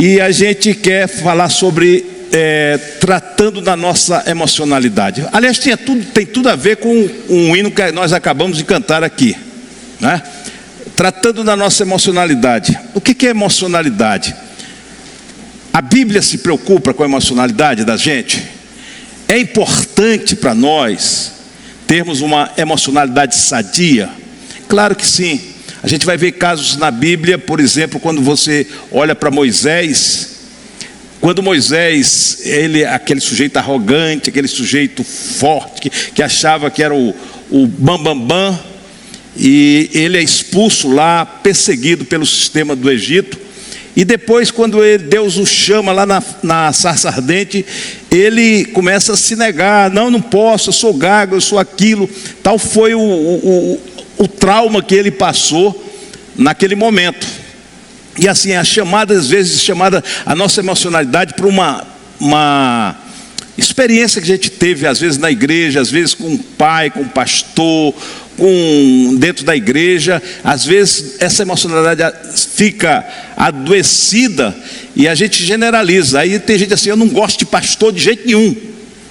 E a gente quer falar sobre tratando da nossa emocionalidade. Aliás, tem tudo a ver com um hino que nós acabamos de cantar aqui, né? Tratando da nossa emocionalidade. O que é emocionalidade? A Bíblia se preocupa com a emocionalidade da gente? É importante para nós termos uma emocionalidade sadia? Claro que sim. A gente vai ver casos na Bíblia, por exemplo, quando você olha para Moisés. Quando Moisés, aquele sujeito arrogante, aquele sujeito forte, que achava que era o bambambam, e ele é expulso lá, perseguido pelo sistema do Egito. E depois, quando Deus o chama lá na sarça ardente, ele começa a se negar. Não posso, eu sou gago, eu sou aquilo. Tal foi o trauma que ele passou naquele momento. E assim, às vezes a nossa emocionalidade para uma experiência que a gente teve, às vezes na igreja, às vezes com um pai, com um pastor, dentro da igreja. Às vezes essa emocionalidade fica adoecida e a gente generaliza. Aí tem gente assim: eu não gosto de pastor de jeito nenhum,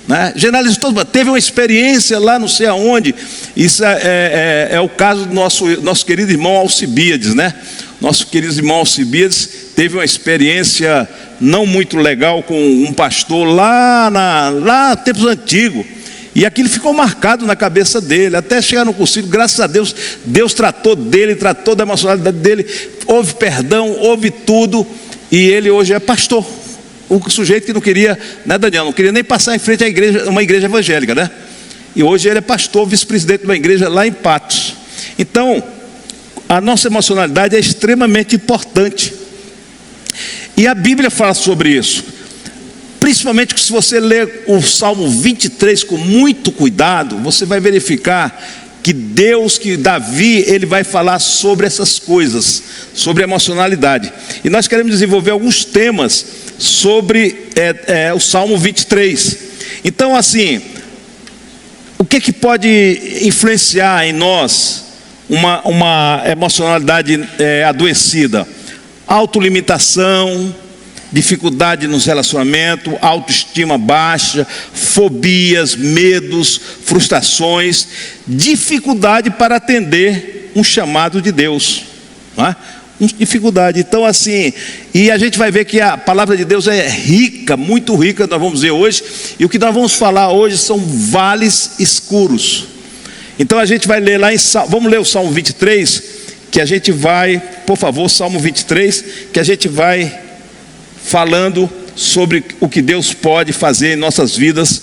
né? Generaliza todo. Teve uma experiência lá não sei aonde. Isso é o caso do nosso querido irmão Alcibiades, né? Nosso querido irmão Alcibiades teve uma experiência não muito legal com um pastor lá tempos antigos. E aquilo ficou marcado na cabeça dele, até chegar no concílio. Graças a Deus, Deus tratou dele, tratou da emocionalidade dele, houve perdão, houve tudo, e ele hoje é pastor. O sujeito que não queria, né, Daniel, não queria nem passar em frente à igreja, uma igreja evangélica, né? E hoje ele é pastor, vice-presidente de uma igreja lá em Patos. Então, a nossa emocionalidade é extremamente importante. E a Bíblia fala sobre isso. Principalmente que se você ler o Salmo 23 com muito cuidado, você vai verificar que Davi, ele vai falar sobre essas coisas, sobre a emocionalidade. E nós queremos desenvolver alguns temas sobre o Salmo 23. Então, assim, o que pode influenciar em nós uma emocionalidade adoecida? Autolimitação, dificuldade nos relacionamentos, autoestima baixa, fobias, medos, frustrações, dificuldade para atender um chamado de Deus, não é? Dificuldade. Então assim, e a gente vai ver que a palavra de Deus é rica, muito rica, nós vamos ver hoje, e o que nós vamos falar hoje são vales escuros. Então a gente vai ler lá vamos ler o Salmo 23, que a gente vai, por favor, Salmo 23, que a gente vai falando sobre o que Deus pode fazer em nossas vidas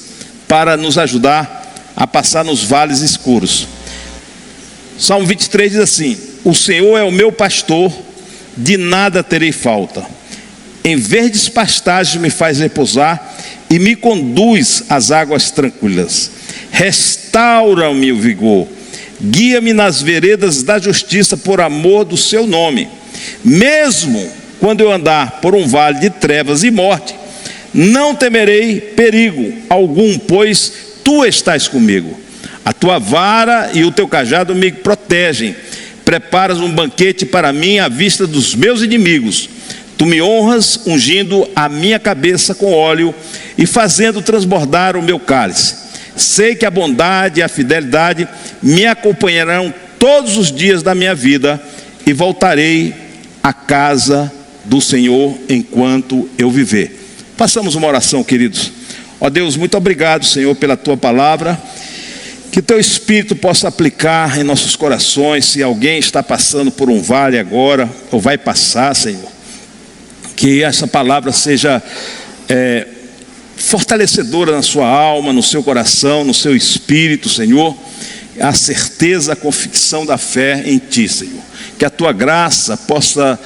para nos ajudar a passar nos vales escuros. Salmo 23 diz assim: o Senhor é o meu pastor, de nada terei falta. Em verdes pastagens me faz repousar e me conduz às águas tranquilas. Restaura-me o vigor, guia-me nas veredas da justiça por amor do seu nome. Mesmo quando eu andar por um vale de trevas e morte, não temerei perigo algum, pois tu estás comigo. A tua vara e o teu cajado me protegem. Preparas um banquete para mim à vista dos meus inimigos. Tu me honras ungindo a minha cabeça com óleo e fazendo transbordar o meu cálice. Sei que a bondade e a fidelidade me acompanharão todos os dias da minha vida e voltarei à casa do Senhor enquanto eu viver. Passamos uma oração, queridos. Ó Deus, muito obrigado, Senhor, pela tua palavra. Que teu Espírito possa aplicar em nossos corações. Se alguém está passando por um vale agora, ou vai passar, Senhor, que essa palavra seja fortalecedora na sua alma, no seu coração, no seu espírito, Senhor. A certeza, a convicção da fé em Ti, Senhor. Que a Tua graça possa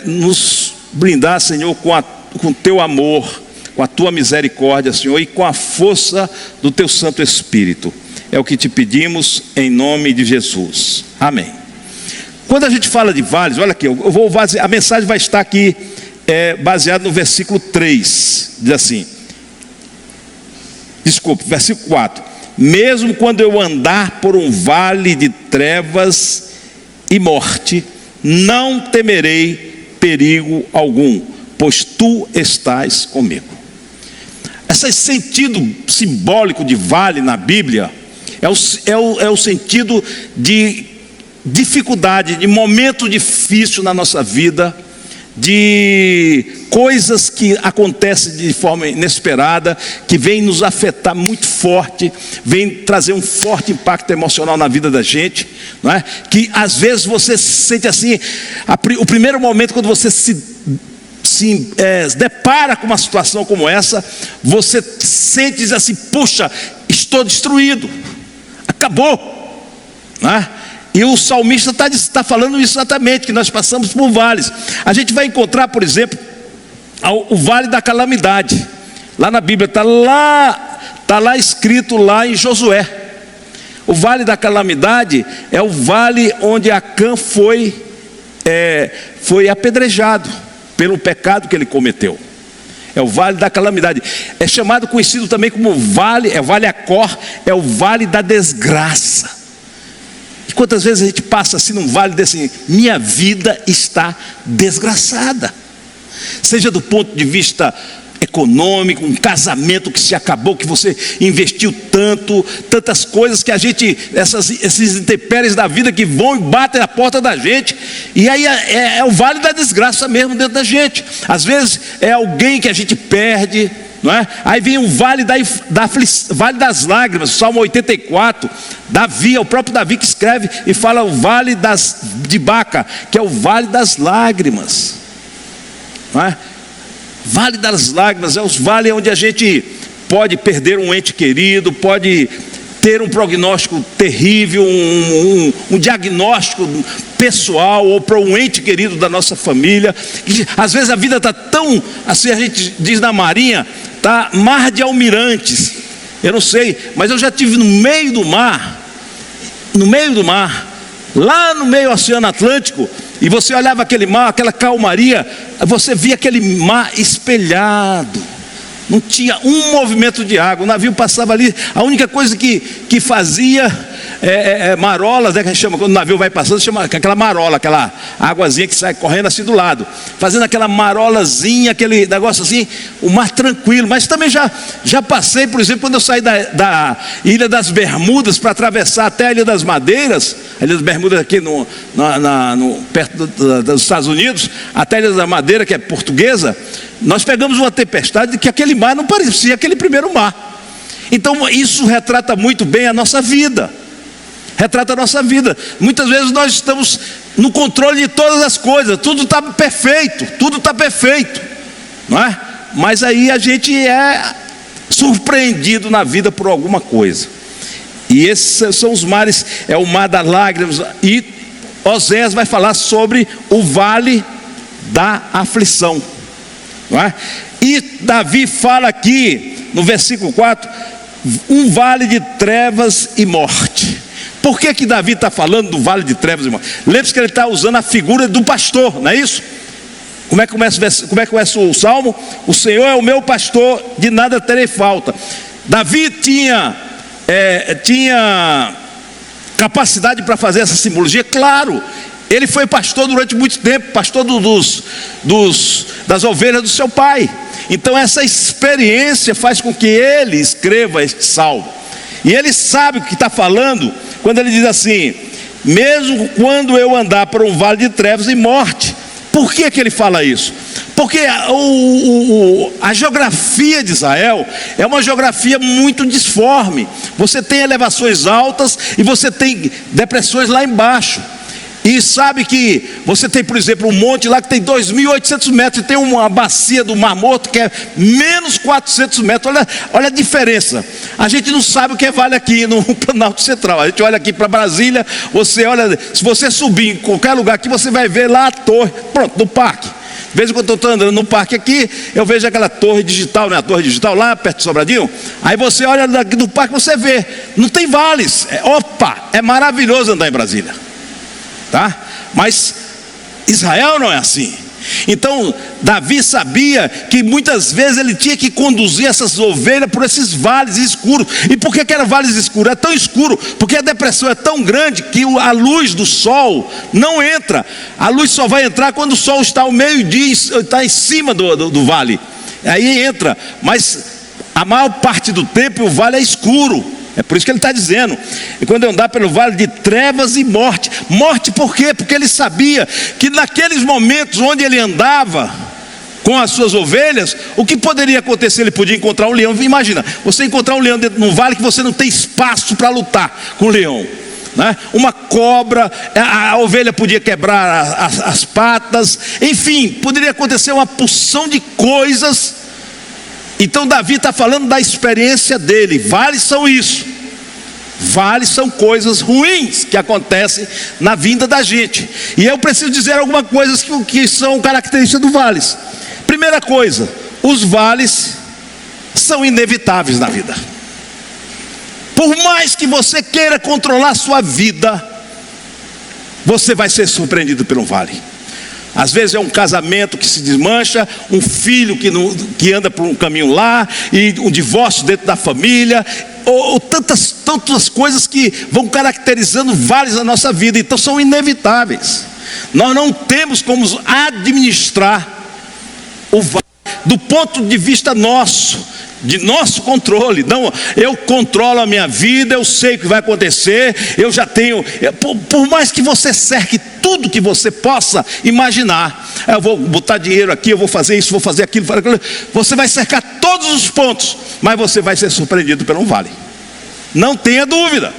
nos blindar, Senhor, com Teu amor, com a Tua misericórdia, Senhor, e com a força do Teu Santo Espírito. É o que Te pedimos em nome de Jesus. Amém. Quando a gente fala de vales, olha aqui, a mensagem vai estar aqui baseada no versículo 3. Diz assim, versículo 4. Mesmo quando eu andar por um vale de trevas e morte, não temerei perigo algum, pois tu estás comigo. Esse sentido simbólico de vale na Bíblia é o sentido de dificuldade, de momento difícil na nossa vida, de coisas que acontecem de forma inesperada, que vem nos afetar muito forte, vem trazer um forte impacto emocional na vida da gente, não é? Que às vezes você se sente assim, o primeiro momento quando você se depara com uma situação como essa, você sente diz assim, puxa, estou destruído, acabou, não é? E o salmista está falando isso exatamente, que nós passamos por vales. A gente vai encontrar, por exemplo, o vale da calamidade. Lá na Bíblia, está lá escrito lá em Josué. O vale da calamidade é o vale onde Acã foi apedrejado pelo pecado que ele cometeu. É o vale da calamidade. É chamado, conhecido também como vale Acor, é o vale da desgraça. E quantas vezes a gente passa assim num vale desse, minha vida está desgraçada, seja do ponto de vista econômico, um casamento que se acabou, que você investiu tantas coisas que a gente, esses intempéries da vida que vão e batem na porta da gente, e aí é o vale da desgraça mesmo dentro da gente. Às vezes é alguém que a gente perde, não é? Aí vem o vale vale das lágrimas, Salmo 84, Davi, é o próprio Davi que escreve e fala o vale de Baca, que é o vale das lágrimas, não é? Vale das lágrimas é os vales onde a gente pode perder um ente querido, pode ter um prognóstico terrível, um diagnóstico pessoal ou para um ente querido da nossa família. Às vezes a vida está tão, assim a gente diz na marinha, está mar de almirantes. Eu não sei, mas eu já estive no meio do mar, lá no meio do Oceano Atlântico, e você olhava aquele mar, aquela calmaria, você via aquele mar espelhado, não tinha um movimento de água, o navio passava ali, a única coisa que fazia marolas, né, que a gente chama, quando o navio vai passando, chama aquela marola, aquela águazinha que sai correndo assim do lado, fazendo aquela marolazinha, aquele negócio assim, o mar tranquilo. Mas também já passei, por exemplo, quando eu saí da Ilha das Bermudas para atravessar até a Ilha das Madeiras, a Ilha das Bermudas aqui perto dos Estados Unidos, até a Ilha da Madeira, que é portuguesa, nós pegamos uma tempestade que aquele mar não parecia aquele primeiro mar. Então isso retrata muito bem a nossa vida. Muitas vezes nós estamos no controle de todas as coisas, tudo está perfeito, não é? Mas aí a gente é surpreendido na vida por alguma coisa. E esses são os mares, é o mar das lágrimas. E Oséias vai falar sobre o vale da aflição, não é? E Davi fala aqui no versículo 4, um vale de trevas e morte. Por que Davi está falando do vale de trevas e morte? Lembre-se que ele está usando a figura do pastor, não é isso? Como é que começa o salmo? O Senhor é o meu pastor, de nada terei falta. Davi tinha capacidade para fazer essa simbologia, claro. Ele foi pastor durante muito tempo, pastor das ovelhas do seu pai. Então essa experiência faz com que ele escreva este salmo. E ele sabe o que está falando quando ele diz assim, mesmo quando eu andar por um vale de trevas e morte. Por que ele fala isso? Porque a geografia de Israel é uma geografia muito disforme. Você tem elevações altas e você tem depressões lá embaixo. E sabe que você tem, por exemplo, um monte lá que tem 2.800 metros, e tem uma bacia do Mar Morto que é menos 400 metros. Olha a diferença. A gente não sabe o que é vale aqui no Planalto Central. A gente olha aqui para Brasília, você olha, se você subir em qualquer lugar aqui, você vai ver lá a torre, pronto, no parque. De vez em quando eu estou andando no parque aqui, eu vejo aquela torre digital, né? A torre digital lá perto de Sobradinho. Aí você olha daqui do parque, você vê, não tem vales. É maravilhoso andar em Brasília. Tá? Mas Israel não é assim. Então Davi sabia que muitas vezes ele tinha que conduzir essas ovelhas por esses vales escuros. E por que eram vales escuros? É tão escuro porque a depressão é tão grande que a luz do sol não entra. A luz só vai entrar quando o sol está ao meio-dia, está em cima do vale. Aí entra, mas a maior parte do tempo o vale é escuro. É por isso que ele está dizendo: e quando eu andar pelo vale de trevas e morte. Morte por quê? Porque ele sabia que naqueles momentos onde ele andava com as suas ovelhas, o que poderia acontecer? Ele podia encontrar um leão. Imagina, você encontrar um leão dentro de um vale que você não tem espaço para lutar com o leão, né? Uma cobra, a ovelha podia quebrar as patas, enfim, poderia acontecer uma porção de coisas. Então Davi está falando da experiência dele. Vales são isso. Vales são coisas ruins que acontecem na vinda da gente. E eu preciso dizer algumas coisas que são características dos vales. Primeira coisa, os vales são inevitáveis na vida. Por mais que você queira controlar a sua vida, você vai ser surpreendido por um vale. Às vezes é um casamento que se desmancha, um filho que anda por um caminho lá, e um divórcio dentro da família, ou tantas coisas que vão caracterizando vales na nossa vida. Então são inevitáveis. Nós não temos como administrar o vale do ponto de vista nosso, de nosso controle. Não, eu controlo a minha vida, eu sei o que vai acontecer, eu já tenho, por mais que você cerque tudo que você possa imaginar, eu vou botar dinheiro aqui, eu vou fazer isso, vou fazer aquilo, você vai cercar todos os pontos, mas você vai ser surpreendido por um vale. Não tenha dúvida,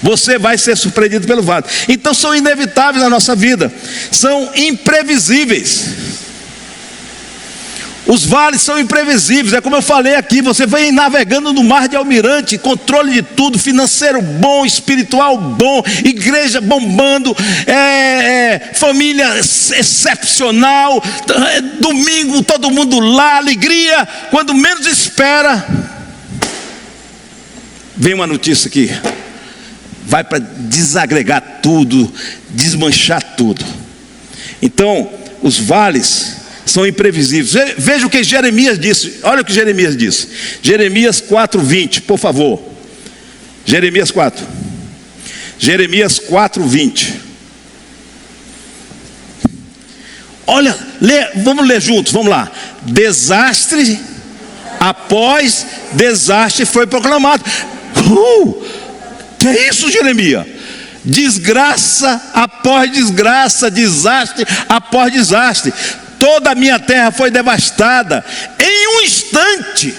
você vai ser surpreendido pelo vale. Então são inevitáveis na nossa vida, são imprevisíveis. Os vales são imprevisíveis, é como eu falei aqui, você vai navegando no mar de almirante, controle de tudo, financeiro bom, espiritual bom, igreja bombando, família excepcional, domingo todo mundo lá, alegria, quando menos espera, vem uma notícia que vai para desagregar tudo, desmanchar tudo. Então, os vales são imprevisíveis. Veja o que Jeremias disse. Olha o que Jeremias disse. Jeremias 4:20, por favor. Jeremias 4. Jeremias 4:20. Olha, vamos ler juntos, vamos lá. Desastre após desastre foi proclamado. Que é isso, Jeremias? Desgraça após desgraça, desastre após desastre. Toda a minha terra foi devastada em um instante.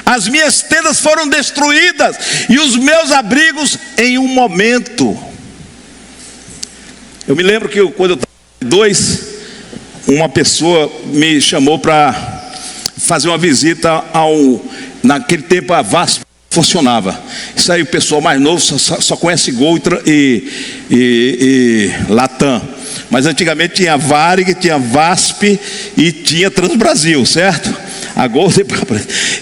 As minhas tendas foram destruídas e os meus abrigos em um momento. Eu me lembro que quando eu estava uma pessoa me chamou para fazer uma visita naquele tempo a VASP funcionava. Isso aí o pessoal mais novo só conhece Gol e Latam. Mas antigamente tinha Varig, tinha VASP e tinha Transbrasil, certo? A Gol,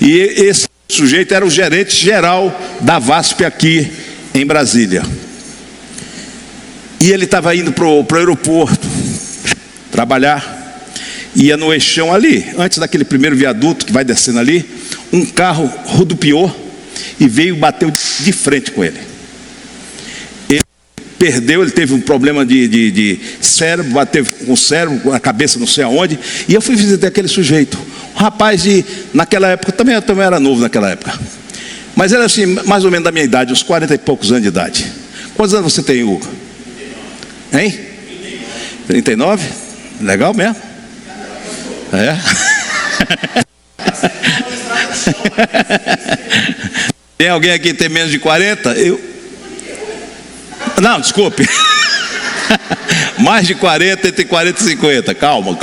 e esse sujeito era o gerente geral da VASP aqui em Brasília. E ele estava indo para o aeroporto trabalhar, ia no eixão ali, antes daquele primeiro viaduto que vai descendo ali, um carro rodopiou e veio e bateu de frente com ele. Perdeu, ele teve um problema de cérebro, bateu com o cérebro, com a cabeça não sei aonde. E eu fui visitar aquele sujeito, um rapaz naquela época, também era novo naquela época, mas era assim, mais ou menos da minha idade, uns 40 e poucos anos de idade. Quantos anos você tem, Hugo? Hein? 39? Legal mesmo? É? Tem alguém aqui que tem menos de 40? Não, desculpe. Mais de 40, entre 40 e 50. Calma.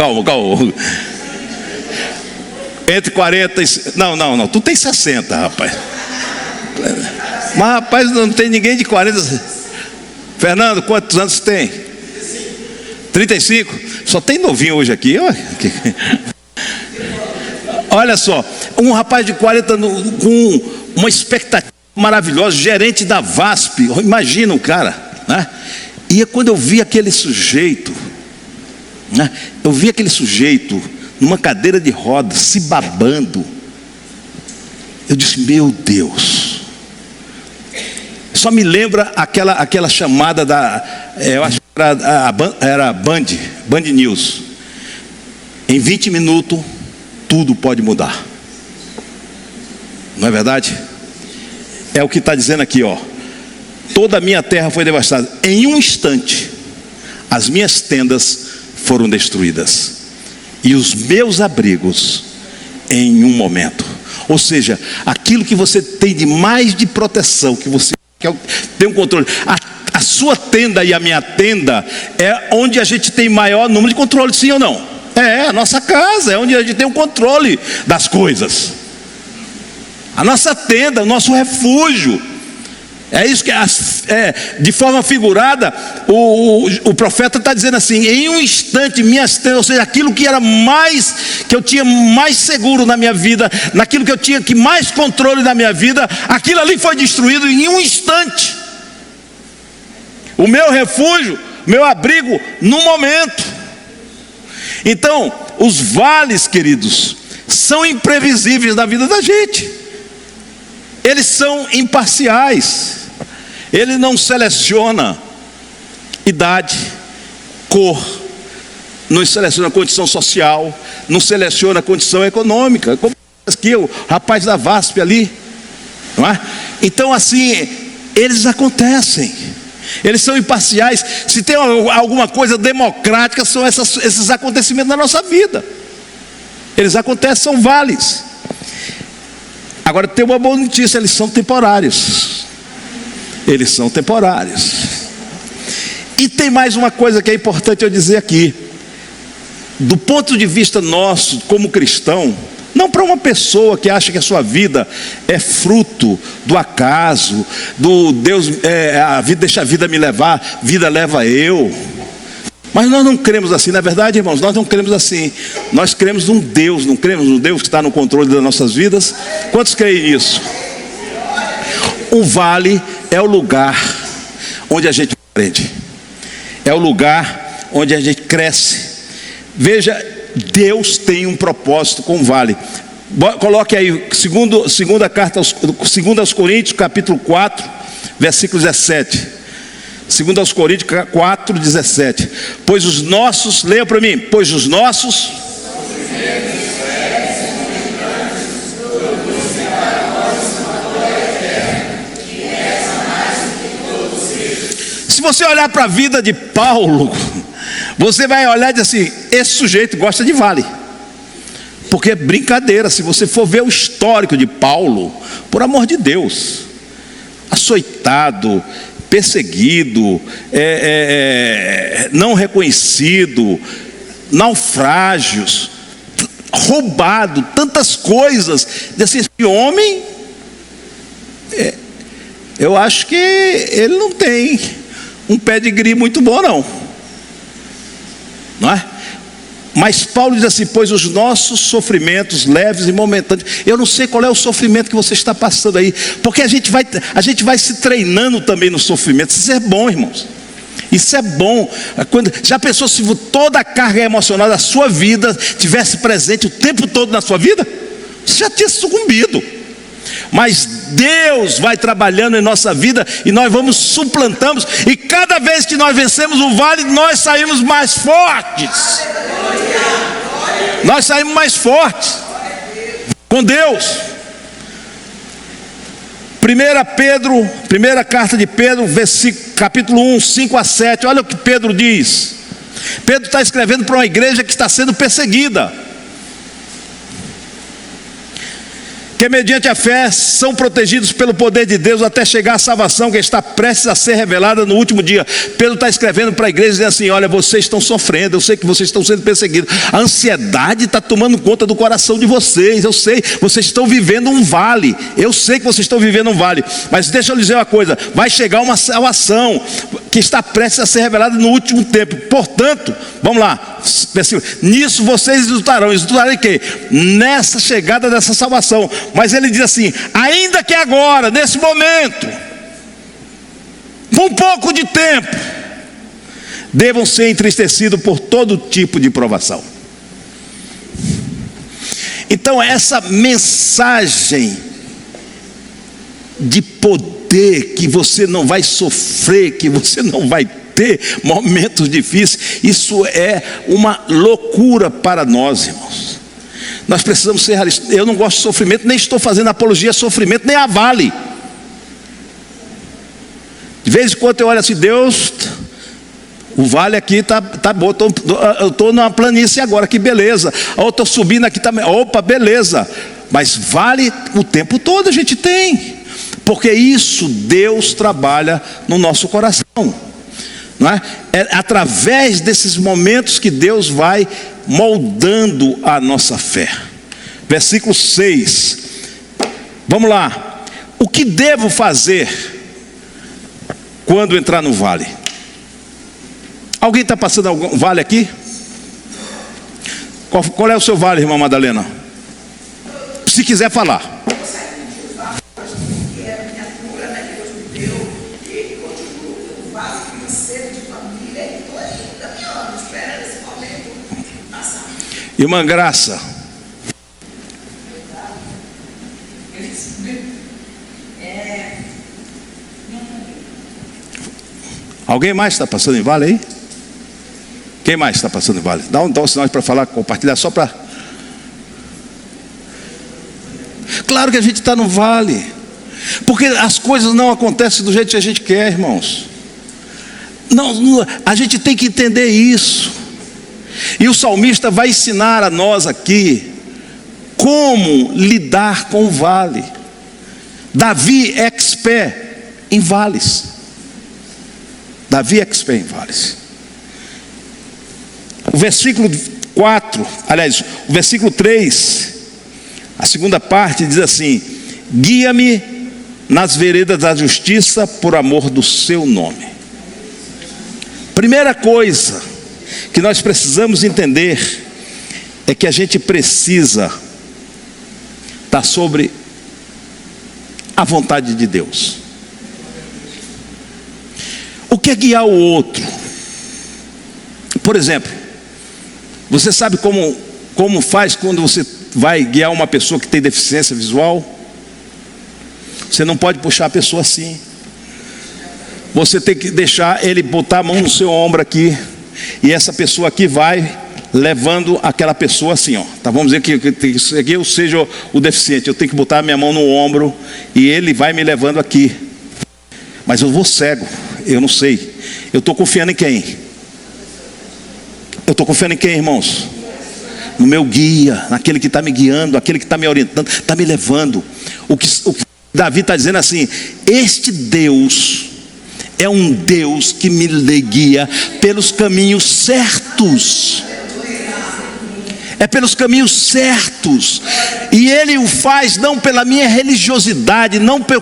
Entre 40 e... Não. Tu tem 60, rapaz. Mas, rapaz, não tem ninguém de 40. Fernando, quantos anos você tem? 35. Só tem novinho hoje aqui. Olha só. Um rapaz de 40 com uma expectativa maravilhosa, gerente da VASP. Imagina o cara, né? E quando eu vi aquele sujeito, né? Eu vi aquele sujeito numa cadeira de rodas, se babando. Eu disse, meu Deus. Só me lembra aquela chamada eu acho que era Band News. Em 20 minutos, tudo pode mudar. Não é verdade? É o que está dizendo aqui, ó. Toda a minha terra foi devastada. Em um instante, as minhas tendas foram destruídas. E os meus abrigos, em um momento. Ou seja, aquilo que você tem de mais de proteção, que você tem um controle. A sua tenda e a minha tenda é onde a gente tem maior número de controle, sim ou não? É, a nossa casa é onde a gente tem o controle das coisas. A nossa tenda, o nosso refúgio. É isso que, de forma figurada, o profeta está dizendo assim: em um instante, minhas tendas, ou seja, aquilo que era mais, que eu tinha mais seguro na minha vida, naquilo que eu tinha que mais controle na minha vida, aquilo ali foi destruído em um instante. O meu refúgio, meu abrigo, num momento. Então, os vales, queridos, são imprevisíveis na vida da gente. Eles são imparciais. Ele não seleciona idade, cor, não seleciona condição social, não seleciona condição econômica. Como aqui o rapaz da VASP ali, não é? Então assim, eles acontecem. Eles são imparciais. Se tem alguma coisa democrática, são esses acontecimentos na nossa vida. Eles acontecem, são vales. Agora tem uma boa notícia: eles são temporários. Eles são temporários. E tem mais uma coisa que é importante eu dizer aqui. Do ponto de vista nosso, como cristão, não para uma pessoa que acha que a sua vida é fruto do acaso, do Deus, a vida deixa a vida me levar, vida leva eu. Mas nós não cremos assim, na verdade, irmãos, nós não cremos assim. Nós cremos num Deus, não cremos num Deus que está no controle das nossas vidas. Quantos creem nisso? O vale é o lugar onde a gente aprende, é o lugar onde a gente cresce. Veja, Deus tem um propósito com o vale. Coloque aí, segunda carta aos Coríntios, capítulo 4, versículo 17. 2 aos Coríntios 4, 17. Pois os nossos, leia para mim, pois os nossos se você olhar para a vida de Paulo, você vai olhar e dizer assim: esse sujeito gosta de vale. Porque é brincadeira, se você for ver o histórico de Paulo, por amor de Deus, açoitado, perseguido, não reconhecido, naufrágios, roubado, tantas coisas. Desse homem, eu acho que ele não tem um pedigree muito bom, não é? Mas Paulo diz assim: pois os nossos sofrimentos leves e momentâneos. Eu não sei qual é o sofrimento que você está passando aí, porque a gente vai se treinando também no sofrimento. Isso é bom, irmãos. Isso é bom. Já pensou se toda a carga emocional da sua vida tivesse presente o tempo todo na sua vida? Você já tinha sucumbido. Mas Deus vai trabalhando em nossa vida e nós vamos suplantando, e cada vez que nós vencemos o vale, nós saímos mais fortes. Nós saímos mais fortes com Deus. Primeira carta de Pedro, capítulo 1, 5 a 7. Olha o que Pedro diz. Pedro está escrevendo para uma igreja que está sendo perseguida, que mediante a fé são protegidos pelo poder de Deus até chegar à salvação que está prestes a ser revelada no último dia. Pedro está escrevendo para a igreja dizendo assim: olha, vocês estão sofrendo, eu sei que vocês estão sendo perseguidos, a ansiedade está tomando conta do coração de vocês, eu sei, vocês estão vivendo um vale, eu sei que vocês estão vivendo um vale, mas deixa eu lhe dizer uma coisa: vai chegar uma salvação que está prestes a ser revelada no último tempo. Portanto, vamos lá, versículo: nisso vocês exultarão em quê? Nessa chegada dessa salvação. Mas ele diz assim: ainda que agora, nesse momento, por um pouco de tempo, devam ser entristecidos por todo tipo de provação. Então essa mensagem de poder, que você não vai sofrer, que você não vai ter momentos difíceis, isso é uma loucura para nós, irmãos. Nós precisamos ser realistas. Eu não gosto de sofrimento, nem estou fazendo apologia a sofrimento, nem a vale. De vez em quando eu olho assim, Deus, o vale aqui tá bom, eu estou numa planície agora, que beleza. Ou estou subindo aqui também, opa, beleza. Mas vale o tempo todo a gente tem, porque isso Deus trabalha no nosso coração, não é? É através desses momentos que Deus vai moldando a nossa fé. Versículo 6. Vamos lá. O que devo fazer quando entrar no vale? Alguém está passando algum vale aqui? Qual é o seu vale, irmã Madalena? Se quiser falar. Irmã Graça. Alguém mais está passando em vale aí? Quem mais está passando em vale? Dá um sinal para falar, compartilhar, só para... Claro que a gente está no vale, porque as coisas não acontecem do jeito que a gente quer, irmãos. Não, a gente tem que entender isso. E o salmista vai ensinar a nós aqui como lidar com o vale. Davi é expert em vales. Davi é expert em vales. O versículo 4, aliás, o versículo 3, a segunda parte diz assim: guia-me nas veredas da justiça por amor do seu nome. Primeira coisa que nós precisamos entender é que a gente precisa estar sobre a vontade de Deus. O que é guiar o outro? Por exemplo, você sabe como faz quando você vai guiar uma pessoa que tem deficiência visual? Você não pode puxar a pessoa assim. Você tem que deixar ele botar a mão no seu ombro aqui, e essa pessoa aqui vai levando aquela pessoa assim, ó. Tá, vamos dizer que eu seja o deficiente, eu tenho que botar a minha mão no ombro e ele vai me levando aqui. Mas eu vou cego, eu não sei. Eu estou confiando em quem? Eu estou confiando em quem, irmãos? No meu guia, naquele que está me guiando, aquele que está me orientando, está me levando. O que Davi está dizendo assim: este Deus é um Deus que me guia pelos caminhos certos. É pelos caminhos certos. E Ele o faz não pela minha religiosidade, não pelo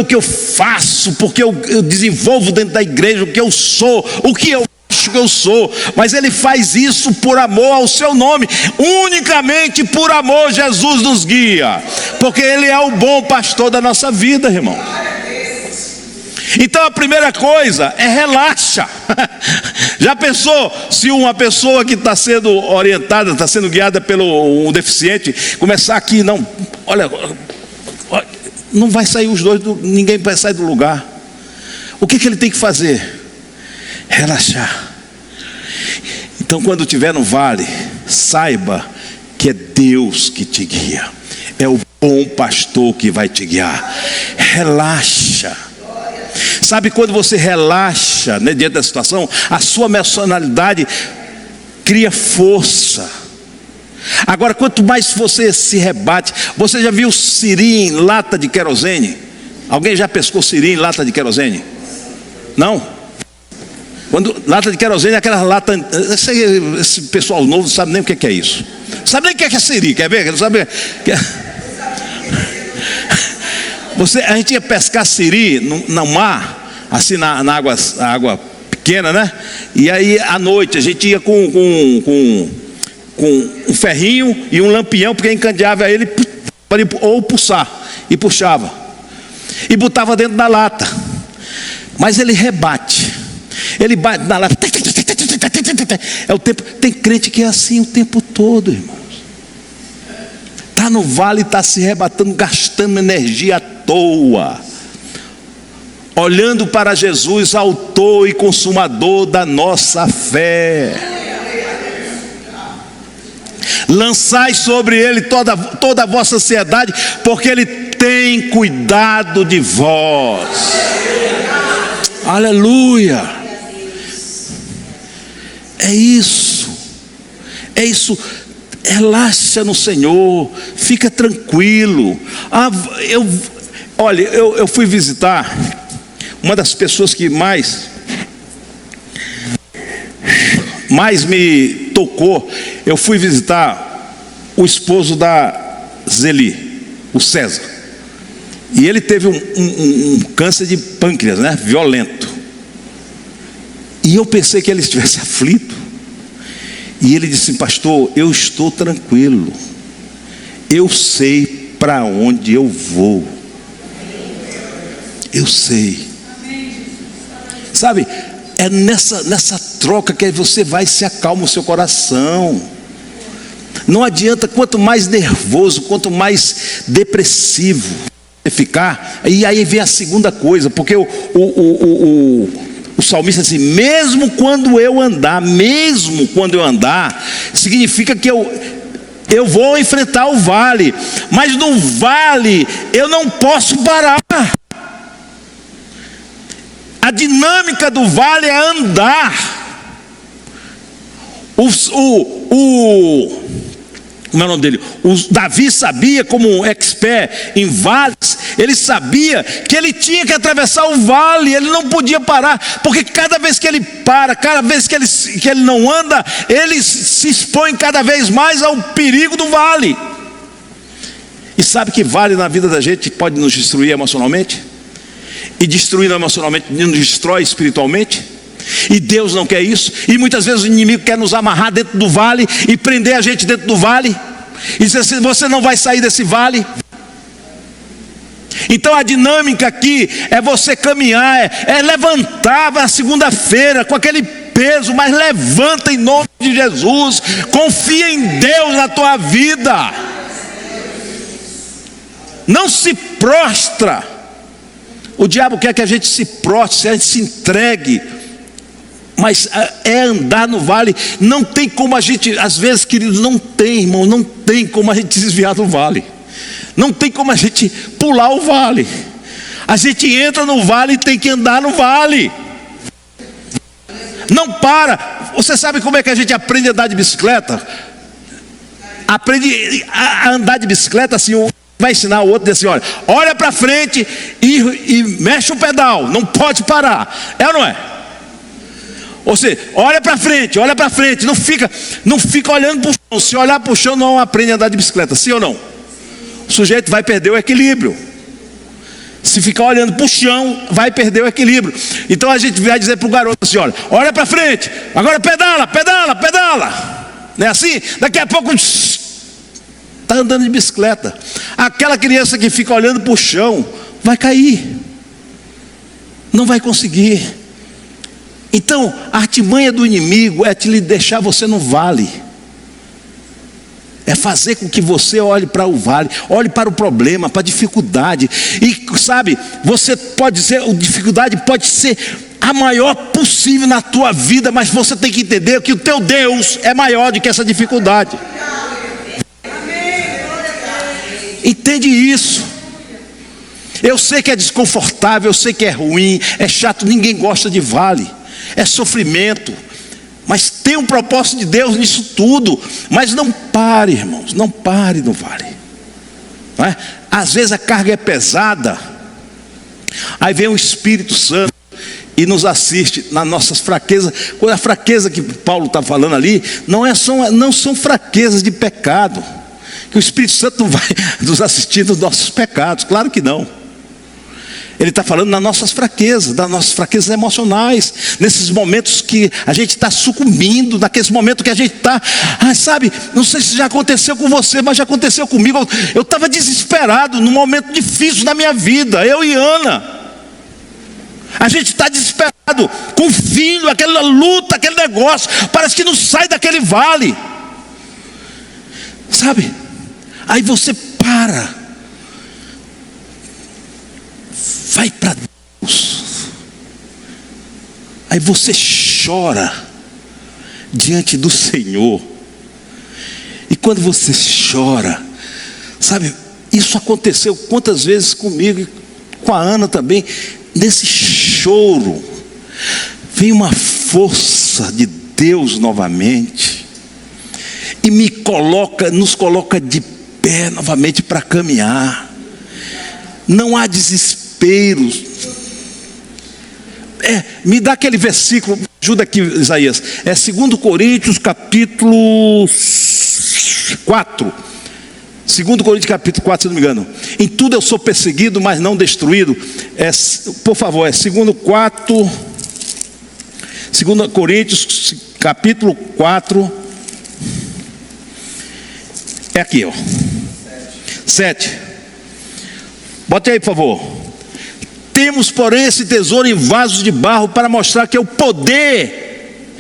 que eu faço, porque eu desenvolvo dentro da igreja o que eu sou, o que eu acho que eu sou. Mas Ele faz isso por amor ao seu nome. Unicamente por amor Jesus nos guia, porque Ele é o bom pastor da nossa vida, irmão. Então a primeira coisa é relaxa. Já pensou se uma pessoa que está sendo orientada, está sendo guiada pelo um deficiente, começar aqui, não, olha, não vai sair os dois, ninguém vai sair do lugar. O que ele tem que fazer? Relaxar. Então quando estiver no vale, saiba que é Deus que te guia, é o bom pastor que vai te guiar. Relaxa. Sabe quando você relaxa, né, diante da situação, a sua emocionalidade cria força. Agora, quanto mais você se rebate, você já viu siri em lata de querosene? Alguém já pescou siri em lata de querosene? Não? Lata de querosene é aquela lata. Esse pessoal novo não sabe nem o que é isso. Sabe nem o que é siri, quer ver? Não sabe? A gente ia pescar siri no mar, assim na água pequena, né? E aí à noite a gente ia com um ferrinho e um lampião, porque encandeava ele ou puxar, e puxava e botava dentro da lata. Mas ele rebate. Ele bate na lata. É o tempo. Tem crente que é assim o tempo todo, irmãos. Está no vale, está se arrebatando, gastando energia à toa, olhando para Jesus, autor e consumador da nossa fé. Lançai sobre ele toda a vossa ansiedade, porque ele tem cuidado de vós. Aleluia. É isso. Relaxa no Senhor, fica tranquilo. Olha, eu fui visitar uma das pessoas que mais me tocou. Eu fui visitar o esposo da Zeli, o César, e ele teve um câncer de pâncreas, né? Violento. E eu pensei que ele estivesse aflito. E ele disse: pastor, eu estou tranquilo, eu sei para onde eu vou, eu sei. Sabe, é nessa troca que você vai, se acalma o seu coração. Não adianta, quanto mais nervoso, quanto mais depressivo você ficar, e aí vem a segunda coisa, porque o salmista diz assim: mesmo quando eu andar, significa que eu vou enfrentar o vale, mas no vale eu não posso parar. A dinâmica do vale é andar. Como é o nome dele? O Davi sabia, como um expert em vales, ele sabia que ele tinha que atravessar o vale, ele não podia parar, porque cada vez que ele para, cada vez que ele não anda, ele se expõe cada vez mais ao perigo do vale. E sabe que vale na vida da gente pode nos destruir emocionalmente, e destruindo emocionalmente nos destrói espiritualmente. E Deus não quer isso. E muitas vezes o inimigo quer nos amarrar dentro do vale e prender a gente dentro do vale e dizer assim: você não vai sair desse vale. Então a dinâmica aqui é você caminhar, é levantar na segunda-feira com aquele peso, mas levanta em nome de Jesus. Confia em Deus na tua vida. Não se prostra. O diabo quer que a gente se prostre, a gente se entregue. Mas é andar no vale. Não tem como a gente, às vezes, queridos, não tem, irmão, não tem como a gente desviar do vale. Não tem como a gente pular o vale. A gente entra no vale e tem que andar no vale. Não para. Você sabe como é que a gente aprende a andar de bicicleta? Aprende a andar de bicicleta assim, vai ensinar o outro, diz assim: olha para frente e mexe o pedal, não pode parar. É ou não é? Ou seja, olha para frente, não fica olhando para o chão. Se olhar para o chão, não aprende a andar de bicicleta, sim ou não? O sujeito vai perder o equilíbrio. Se ficar olhando para o chão, vai perder o equilíbrio. Então a gente vai dizer para o garoto assim: olha para frente, agora pedala. Não é assim? Daqui a pouco está andando de bicicleta. Aquela criança que fica olhando para o chão vai cair, não vai conseguir. Então a artimanha do inimigo é te deixar você no vale, é fazer com que você olhe para o vale, olhe para o problema, para a dificuldade. E sabe, você pode dizer, a dificuldade pode ser a maior possível na tua vida, mas você tem que entender que o teu Deus é maior do que essa dificuldade. Entende isso? Eu sei que é desconfortável, eu sei que é ruim, é chato, ninguém gosta de vale, é sofrimento, mas tem um propósito de Deus nisso tudo. Mas não pare, irmãos, não pare no vale, não é? Às vezes a carga é pesada, aí vem o Espírito Santo e nos assiste nas nossas fraquezas. A fraqueza que Paulo está falando ali não são fraquezas de pecado, que o Espírito Santo não vai nos assistir nos nossos pecados, claro que não. Ele está falando das nossas fraquezas emocionais, nesses momentos que a gente está sucumbindo, naqueles momentos que a gente está, sabe, não sei se já aconteceu com você, mas já aconteceu comigo. Eu estava desesperado num momento difícil da minha vida, eu e Ana. A gente está desesperado com o filho, aquela luta, aquele negócio, parece que não sai daquele vale, sabe? Aí você para, vai para Deus, aí você chora diante do Senhor. E quando você chora, sabe, isso aconteceu quantas vezes comigo e com a Ana também. Nesse choro vem uma força de Deus novamente e nos coloca de pé novamente para caminhar. Não há desespero. Me dá aquele versículo, ajuda aqui, Isaías. É 2 Coríntios capítulo 4. 2 Coríntios capítulo 4, se não me engano. Em tudo eu sou perseguido, mas não destruído. Por favor, é 2 Coríntios capítulo 4. É aqui, ó. 7. Bote aí, por favor. Temos, porém, esse tesouro em vasos de barro para mostrar que o poder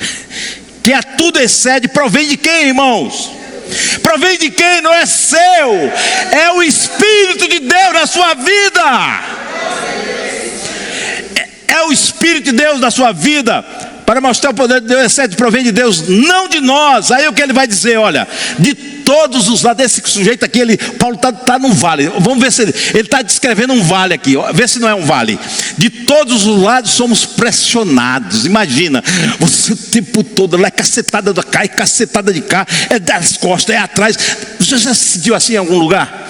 que a tudo excede provém de quem, irmãos? Provém de quem? Não é seu, é o Espírito de Deus na sua vida. É o Espírito de Deus na sua vida, para mostrar o poder de Deus excede, provém de Deus, não de nós. Aí o que ele vai dizer, olha, de todos os lados, desse sujeito aqui, Paulo está num vale. Vamos ver se ele está descrevendo um vale aqui, vê se não é um vale. De todos os lados somos pressionados. Imagina, você o tempo todo lá, é cacetada de cá, é cacetada de cá, é das costas, é atrás. Você já se sentiu assim em algum lugar?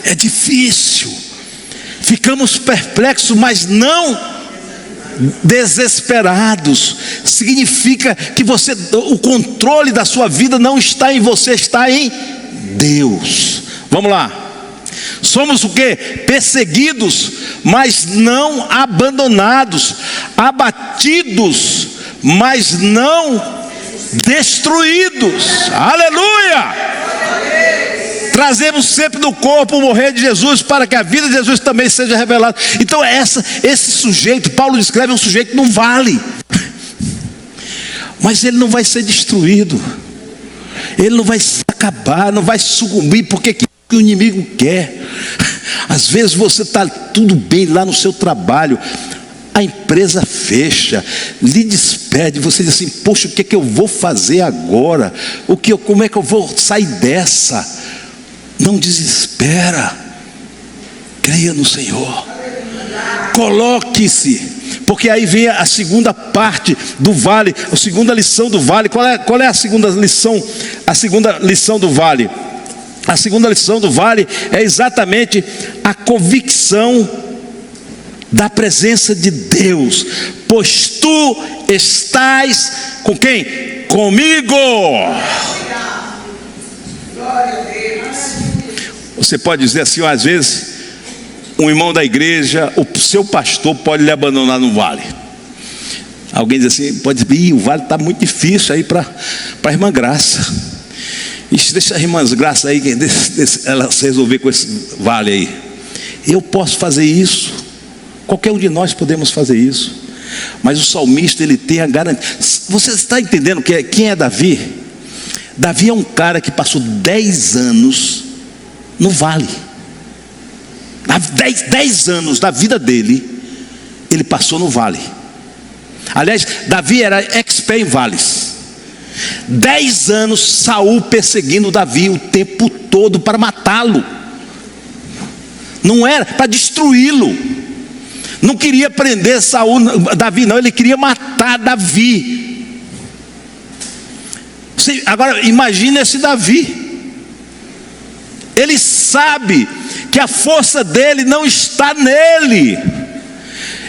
É difícil. Ficamos perplexos, mas não desesperados. Significa que o controle da sua vida não está em você, está em Deus. Vamos lá. Somos o quê? Perseguidos, mas não abandonados, abatidos, mas não destruídos. Aleluia! Trazemos sempre no corpo o morrer de Jesus, para que a vida de Jesus também seja revelada. Então esse sujeito, Paulo descreve um sujeito que não vale, mas ele não vai ser destruído, ele não vai se acabar, não vai sucumbir, porque que o inimigo quer. Às vezes você está tudo bem lá no seu trabalho, a empresa fecha, lhe despede, você diz assim, poxa, o que é que eu vou fazer agora? Como é que eu vou sair dessa? Não desespera, creia no Senhor, coloque-se, porque aí vem a segunda parte do vale, a segunda lição do vale. Qual é a segunda lição? A segunda lição do vale, a segunda lição do vale é exatamente a convicção da presença de Deus, pois tu estás com quem? Comigo. Você pode dizer assim, às vezes um irmão da igreja, o seu pastor pode lhe abandonar no vale. Alguém diz assim, pode dizer, o vale está muito difícil aí para a irmã Graça. Ixi, deixa a irmã Graça aí, ela se resolver com esse vale aí. Eu posso fazer isso, qualquer um de nós podemos fazer isso. Mas o salmista, ele tem a garantia. Você está entendendo quem é Davi? Davi é um cara que passou 10 anos no vale. 10 anos da vida dele, ele passou no vale. Aliás, Davi era expert em vales. 10 anos Saul perseguindo Davi o tempo todo para matá-lo. Não era para destruí-lo. Não queria prender Davi, não, ele queria matar Davi. Agora imagine esse Davi. Ele sabe que a força dele não está nele.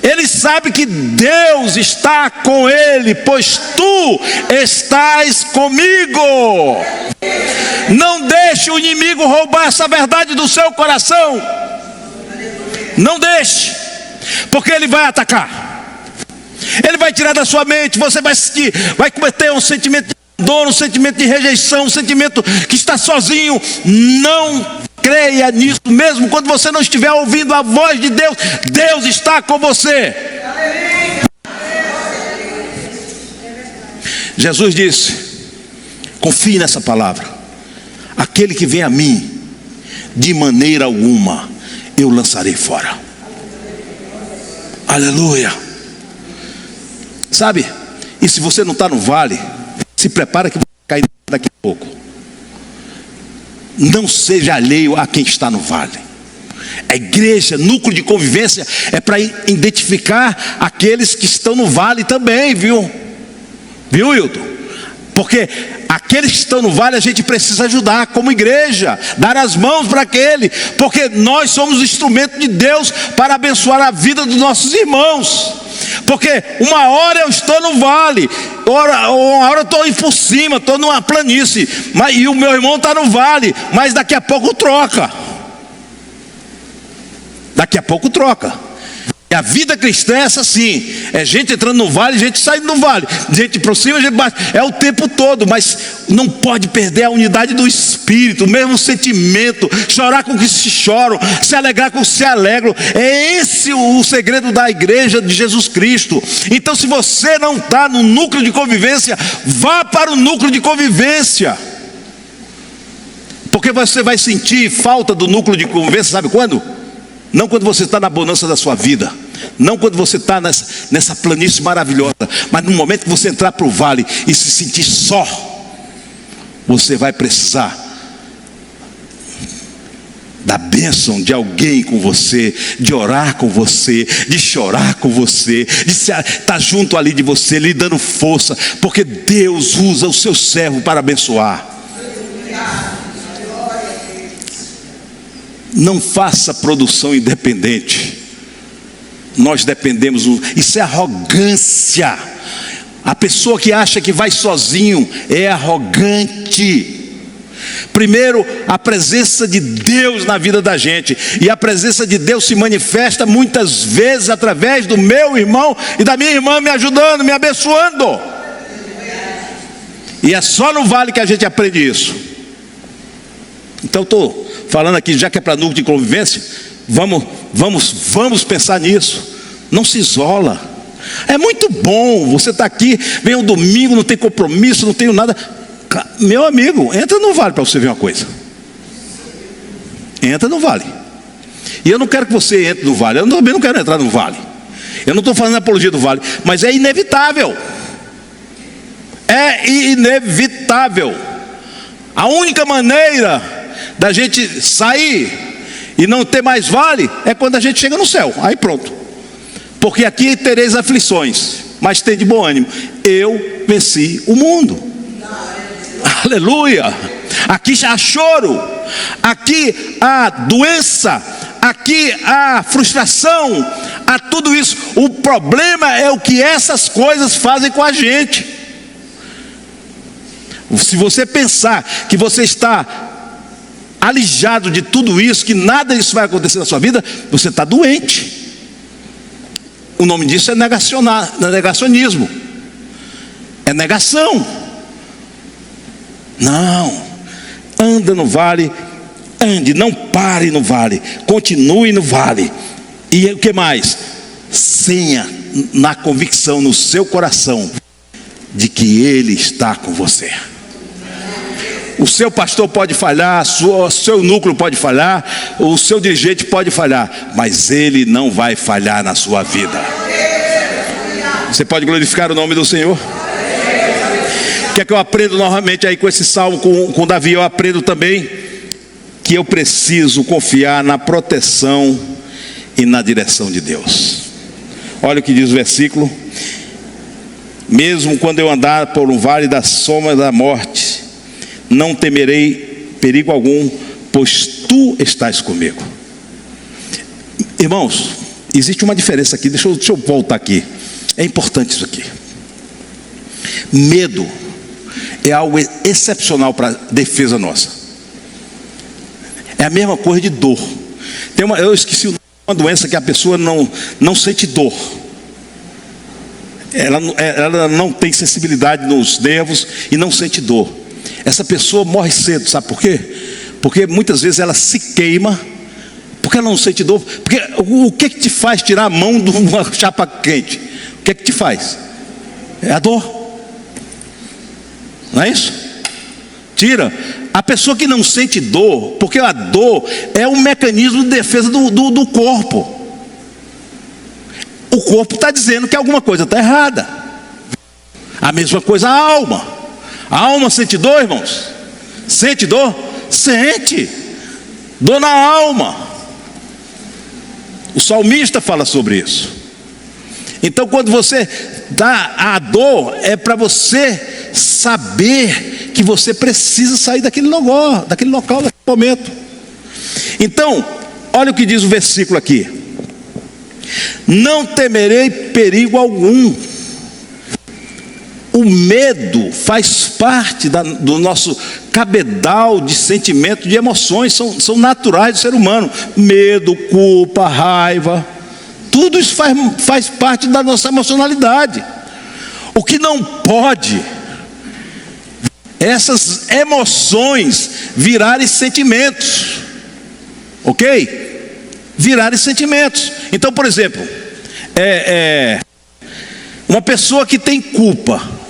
Ele sabe que Deus está com ele, pois tu estás comigo. Não deixe o inimigo roubar essa verdade do seu coração. Não deixe, porque ele vai atacar. Ele vai tirar da sua mente. Você vai cometer um sentimento de dor, um sentimento de rejeição, um sentimento que está sozinho. Não creia creia nisso, mesmo quando você não estiver ouvindo a voz de Deus, Deus está com você. Jesus disse, confie nessa palavra, aquele que vem a mim, de maneira alguma eu lançarei fora. Aleluia. Sabe, e se você não está no vale, se prepara que vai cair daqui a pouco. Não seja alheio a quem está no vale. A igreja, núcleo de convivência, é para identificar aqueles que estão no vale também, viu? Viu, Hilton? Porque aqueles que estão no vale a gente precisa ajudar como igreja, dar as mãos para aquele, porque nós somos instrumento de Deus para abençoar a vida dos nossos irmãos. Porque uma hora eu estou no vale, uma hora eu estou indo por cima, estou numa planície, e o meu irmão está no vale, mas daqui a pouco troca. Daqui a pouco troca. E a vida cristã é essa assim, é gente entrando no vale, gente saindo do vale, gente por cima, gente baixo, é o tempo todo, mas não pode perder a unidade do Espírito, o mesmo sentimento, chorar com o que se choram, se alegrar com o que se alegram. É esse o segredo da igreja de Jesus Cristo. Então, se você não está no núcleo de convivência, vá para o núcleo de convivência, porque você vai sentir falta do núcleo de convivência, sabe quando? Não quando você está na bonança da sua vida, não quando você está nessa planície maravilhosa, mas no momento que você entrar para o vale e se sentir só, você vai precisar da bênção de alguém com você, de orar com você, de chorar com você, de estar junto ali de você, lhe dando força, porque Deus usa o seu servo para abençoar. Não faça produção independente. Nós dependemos, isso é arrogância. A pessoa que acha que vai sozinho é arrogante. Primeiro, a presença de Deus na vida da gente, e a presença de Deus se manifesta muitas vezes através do meu irmão e da minha irmã me ajudando, me abençoando. E é só no vale que a gente aprende isso. Então estou falando aqui, já que é para núcleo de convivência, vamos pensar nisso. Não se isola. É muito bom você estar aqui, vem um domingo, não tem compromisso, não tenho nada. Meu amigo, entra no vale para você ver uma coisa. Entra no vale. E eu não quero que você entre no vale. Eu também não quero entrar no vale. Eu não estou fazendo apologia do vale, mas é inevitável. É inevitável. A única maneira da gente sair e não ter mais vale é quando a gente chega no céu. Aí pronto. Porque aqui tereis aflições, mas tem de bom ânimo. Eu venci o mundo. Aleluia. Aqui há choro, aqui há doença, aqui há frustração, há tudo isso. O problema é o que essas coisas fazem com a gente. Se você pensar que você está alijado de tudo isso, que nada disso vai acontecer na sua vida, você está doente. O nome disso é negacionismo. É negação. Não. Anda no vale, ande, não pare no vale, continue no vale. E o que mais? Tenha na convicção no seu coração de que Ele está com você. O seu pastor pode falhar, o seu núcleo pode falhar, o seu dirigente pode falhar, mas ele não vai falhar na sua vida. Você pode glorificar o nome do Senhor? Quer que eu aprenda novamente aí com esse salmo com Davi? Eu aprendo também que eu preciso confiar na proteção e na direção de Deus. Olha o que diz o versículo: mesmo quando eu andar por um vale da sombra da morte, não temerei perigo algum, pois tu estás comigo. Irmãos, existe uma diferença aqui, deixa eu voltar aqui. É importante isso aqui. Medo é algo excepcional para a defesa nossa. É a mesma coisa de dor. Eu esqueci uma doença que a pessoa não sente dor. Ela não tem sensibilidade nos nervos e não sente dor. Essa pessoa morre cedo, sabe por quê? Porque muitas vezes ela se queima, porque ela não sente dor. Porque o que te faz tirar a mão de uma chapa quente? O que te faz? É a dor. Não é isso? Tira. A pessoa que não sente dor, porque a dor é um mecanismo de defesa do corpo. O corpo está dizendo que alguma coisa está errada. A mesma coisa a alma. A alma sente dor, irmãos? Sente dor? Sente. Dor na alma. O salmista fala sobre isso. Então quando você dá a dor, é para você saber que você precisa sair daquele local, daquele momento. Então, olha o que diz o versículo aqui: não temerei perigo algum. O medo faz parte do nosso cabedal de sentimentos, de emoções, são naturais do ser humano. Medo, culpa, raiva, tudo isso faz parte da nossa emocionalidade. O que não pode, essas emoções virarem sentimentos, ok? Virarem sentimentos. Então, por exemplo, uma pessoa que tem culpa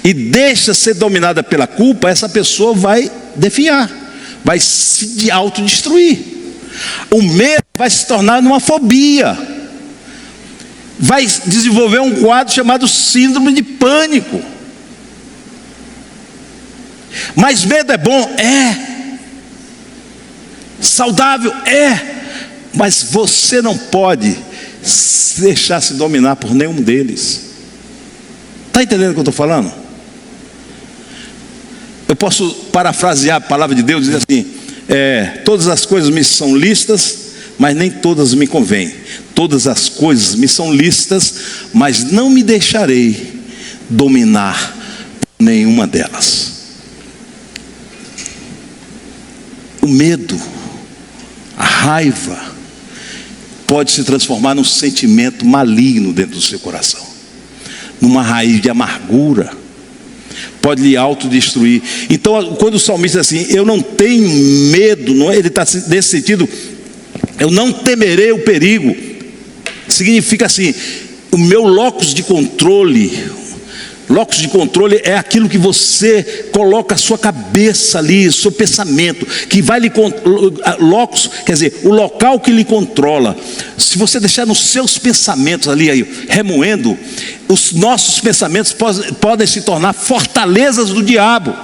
e deixa ser dominada pela culpa, essa pessoa vai definhar, vai se autodestruir. O medo vai se tornar uma fobia, vai desenvolver um quadro chamado síndrome de pânico. Mas medo é bom? É. Saudável? É. Mas você não pode deixar se dominar por nenhum deles. Está entendendo o que eu estou falando? Eu posso parafrasear a palavra de Deus e dizer assim: todas as coisas me são lícitas, mas nem todas me convêm. Todas as coisas me são lícitas, mas não me deixarei dominar por nenhuma delas. O medo, a raiva, pode se transformar num sentimento maligno dentro do seu coração, numa raiz de amargura, pode lhe autodestruir. Então, quando o salmista diz assim: eu não tenho medo, ele está nesse sentido, eu não temerei o perigo, significa assim: o meu locus de controle é aquilo que você coloca a sua cabeça ali, o seu pensamento, que vai lhe locus, quer dizer, o local que lhe controla. Se você deixar nos seus pensamentos ali remoendo, os nossos pensamentos podem se tornar fortalezas do diabo.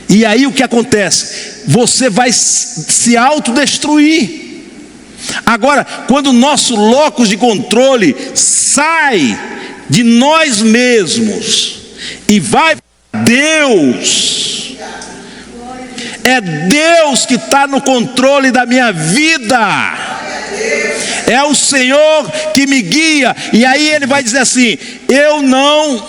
E aí o que acontece? Você vai se autodestruir. Agora, quando o nosso locus de controle sai de nós mesmos e vai para Deus, é Deus que está no controle da minha vida, é o Senhor que me guia. E aí ele vai dizer assim: eu não,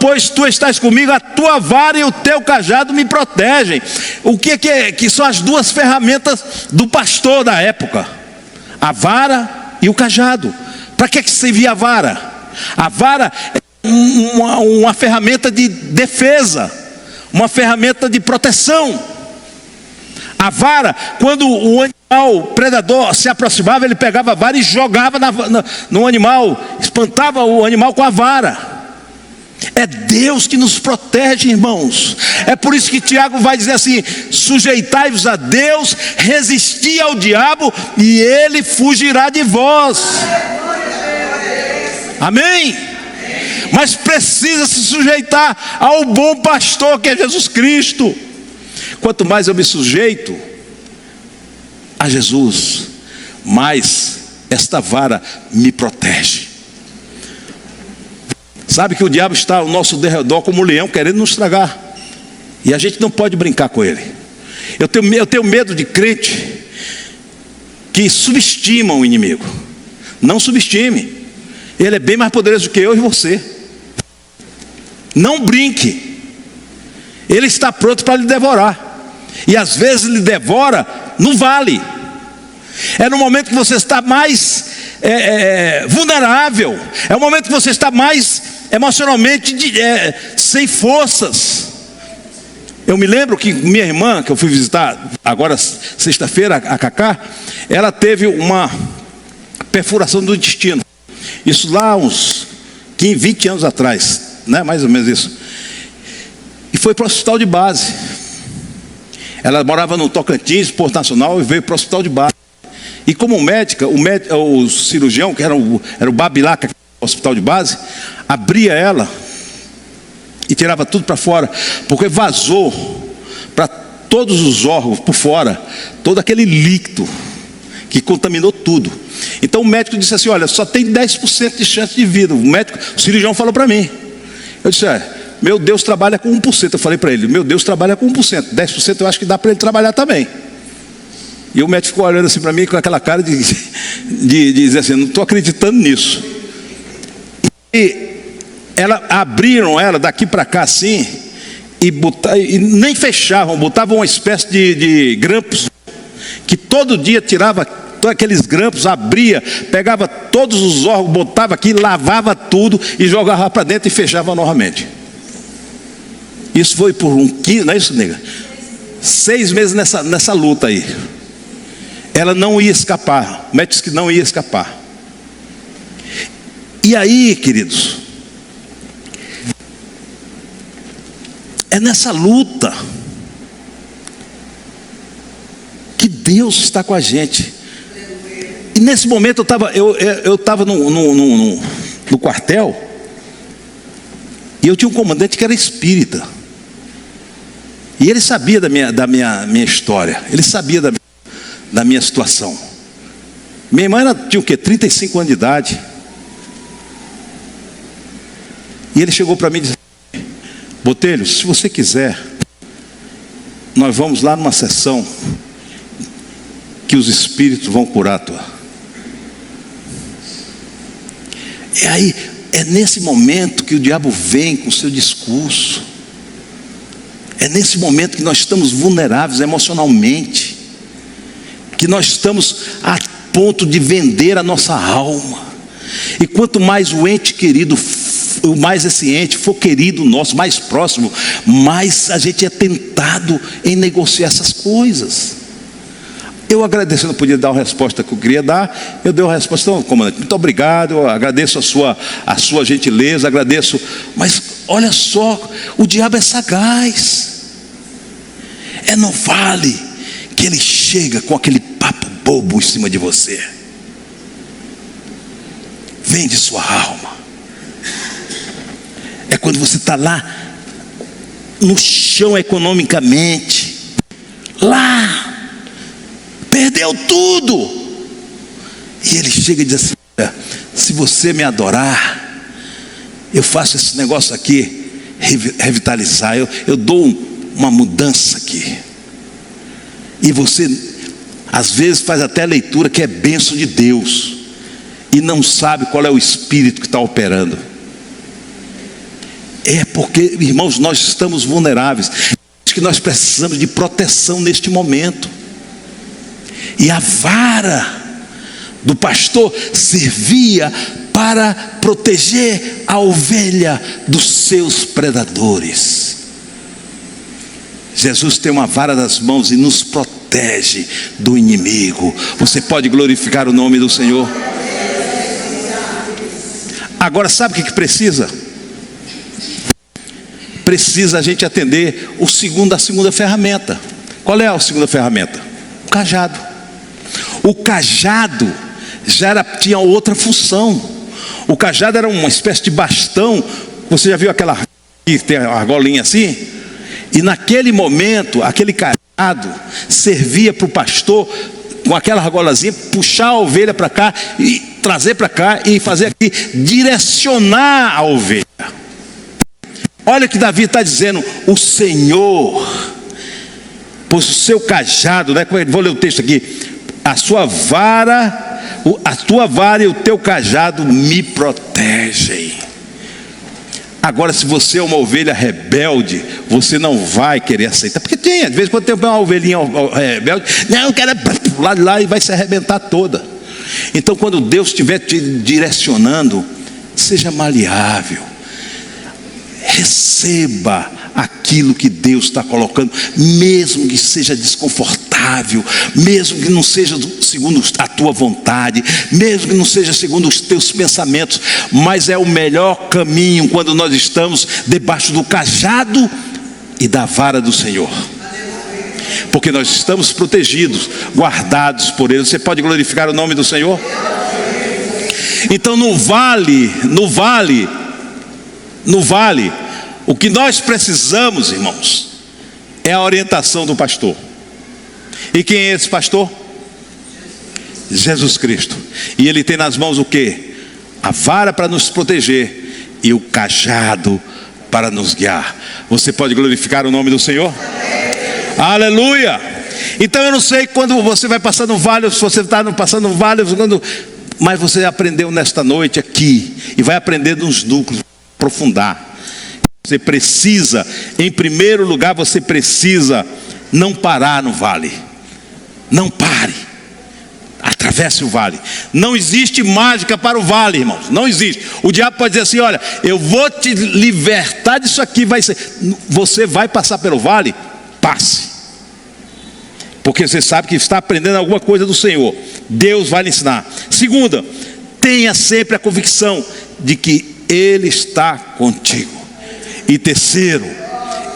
pois tu estás comigo, a tua vara e o teu cajado me protegem. O que são as duas ferramentas do pastor da época? A vara e o cajado. Para que servia a vara? A vara é uma ferramenta de defesa, uma ferramenta de proteção. A vara, quando o animal predador se aproximava, ele pegava a vara e jogava no animal, espantava o animal com a vara. É Deus que nos protege, irmãos. É por isso que Tiago vai dizer assim: sujeitai-vos a Deus, resisti ao diabo e ele fugirá de vós. Amém? Mas precisa se sujeitar ao bom pastor que é Jesus Cristo. Quanto mais eu me sujeito a Jesus, mais esta vara me protege. Sabe que o diabo está ao nosso derredor como um leão, querendo nos tragar, e a gente não pode brincar com ele. Eu tenho medo de crente que subestima o inimigo. Não subestime. Ele é bem mais poderoso do que eu e você. Não brinque. Ele está pronto para lhe devorar. E às vezes lhe devora no vale. É no momento que você está mais vulnerável. É o momento que você está mais emocionalmente sem forças. Eu me lembro que minha irmã, que eu fui visitar agora sexta-feira, a Cacá, ela teve uma perfuração do intestino. Isso lá uns 15, 20 anos atrás, né? Mais ou menos isso. E foi para o hospital de base. Ela morava no Tocantins, Porto Nacional, e veio para o hospital de base. E como médica, o cirurgião, que era o Babilaca, hospital de base, abria ela e tirava tudo para fora, porque vazou para todos os órgãos por fora, todo aquele líquido que contaminou tudo. Então o médico disse assim: olha, só tem 10% de chance de vida. O cirurgião falou para mim. Eu disse: meu Deus trabalha com 1%. Eu falei para ele: meu Deus trabalha com 1%, 10% eu acho que dá para ele trabalhar também. E o médico ficou olhando assim para mim com aquela cara de dizer assim: não estou acreditando nisso. E abriram ela daqui para cá assim, e nem fechavam, botavam uma espécie de grampos, que todo dia tirava todos aqueles grampos, abria, pegava todos os órgãos, botava aqui, lavava tudo e jogava para dentro e fechava novamente. Isso foi por 15, não é isso, nega? 6 meses nessa luta aí. Ela não ia escapar, o médico disse que não ia escapar. E aí, queridos, é nessa luta que Deus está com a gente. E nesse momento eu estava no quartel, e eu tinha um comandante que era espírita. E ele sabia da minha história, ele sabia da minha situação. Minha irmã tinha o quê? 35 anos de idade. E ele chegou para mim e disse: Botelho, se você quiser, nós vamos lá numa sessão que os espíritos vão curar a tua. E aí, é nesse momento que o diabo vem com o seu discurso. É nesse momento que nós estamos vulneráveis emocionalmente, que nós estamos a ponto de vender a nossa alma. E quanto mais o ente querido, mais esse ente for querido nosso, mais próximo, mais a gente é tentado em negociar essas coisas. Eu agradeço, eu não podia dar a resposta que eu queria dar. Eu dei a resposta: então, comandante, muito obrigado, eu agradeço a sua gentileza, agradeço. Mas olha só, o diabo é sagaz. Não vale que ele chega com aquele papo bobo em cima de você. Vende sua alma. É quando você está lá no chão economicamente, lá perdeu tudo, e ele chega e diz assim: se você me adorar, eu faço esse negócio aqui revitalizar, eu dou uma mudança aqui. E você às vezes faz até a leitura que é bênção de Deus, e não sabe qual é o espírito que está operando. É porque, irmãos, nós estamos vulneráveis, que nós precisamos de proteção neste momento. E a vara do pastor servia para proteger a ovelha dos seus predadores. Jesus tem uma vara das mãos e nos protege do inimigo. Você pode glorificar o nome do Senhor? Agora, sabe o que precisa? Precisa a gente atender a segunda ferramenta. Qual é a segunda ferramenta? O cajado. O cajado tinha outra função. O cajado era uma espécie de bastão. Você já viu aquela que tem a argolinha assim? E naquele momento, aquele cajado servia para o pastor, com aquela argolazinha, puxar a ovelha para cá e trazer para cá e fazer aqui, direcionar a ovelha. Olha o que Davi está dizendo: o Senhor pôs o seu cajado, né? Vou ler o texto aqui: a tua vara e o teu cajado me protegem. Agora, se você é uma ovelha rebelde, você não vai querer aceitar, porque às vezes quando tem uma ovelhinha rebelde, não, quero pular de lá e vai se arrebentar toda. Então, quando Deus estiver te direcionando, seja maleável, receba aquilo que Deus está colocando, mesmo que seja desconfortável, mesmo que não seja segundo a tua vontade, mesmo que não seja segundo os teus pensamentos, mas é o melhor caminho quando nós estamos debaixo do cajado e da vara do Senhor, porque nós estamos protegidos, guardados por Ele. Você pode glorificar o nome do Senhor? Então no vale, o que nós precisamos, irmãos, é a orientação do pastor. E quem é esse pastor? Jesus Cristo. E Ele tem nas mãos o quê? A vara para nos proteger e o cajado para nos guiar. Você pode glorificar o nome do Senhor? Aleluia! Então eu não sei quando você vai passar no vale, se você está passando no vale, mas você aprendeu nesta noite aqui, e vai aprender nos núcleos, aprofundar. Você precisa, em primeiro lugar, você precisa não parar no vale. Não pare. Atravesse o vale. Não existe mágica para o vale, irmãos. Não existe. O diabo pode dizer assim: olha, eu vou te libertar disso aqui, vai ser. Você vai passar pelo vale? Passe. Porque você sabe que está aprendendo alguma coisa do Senhor. Deus vai lhe ensinar. Segunda, tenha sempre a convicção de que Ele está contigo. E terceiro,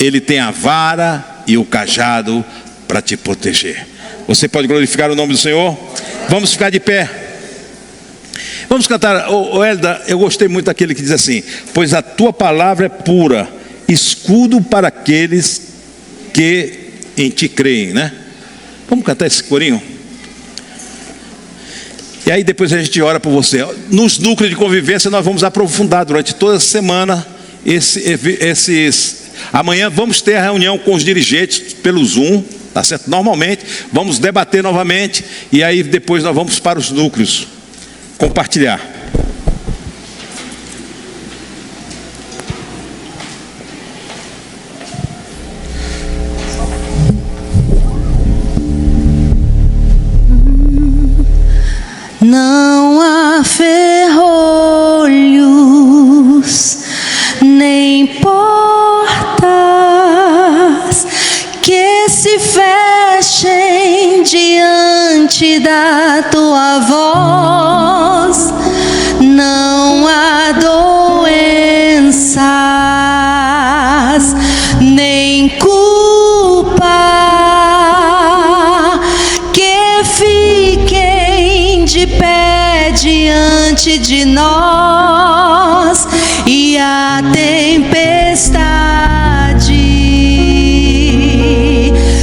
Ele tem a vara e o cajado para te proteger. Você pode glorificar o nome do Senhor? Vamos ficar de pé. Vamos cantar. Hélida, eu gostei muito daquele que diz assim: pois a tua palavra é pura, escudo para aqueles que em ti creem, né? Vamos cantar esse corinho? E aí depois a gente ora por você. Nos núcleos de convivência nós vamos aprofundar durante toda a semana amanhã vamos ter a reunião com os dirigentes pelo Zoom, tá certo? Normalmente vamos debater novamente, e aí depois nós vamos para os núcleos compartilhar. Não há ferrolhos nem portas que se fechem diante da tua voz. Não há doenças nem culpa que fiquem de pé diante de nós, e a tempestade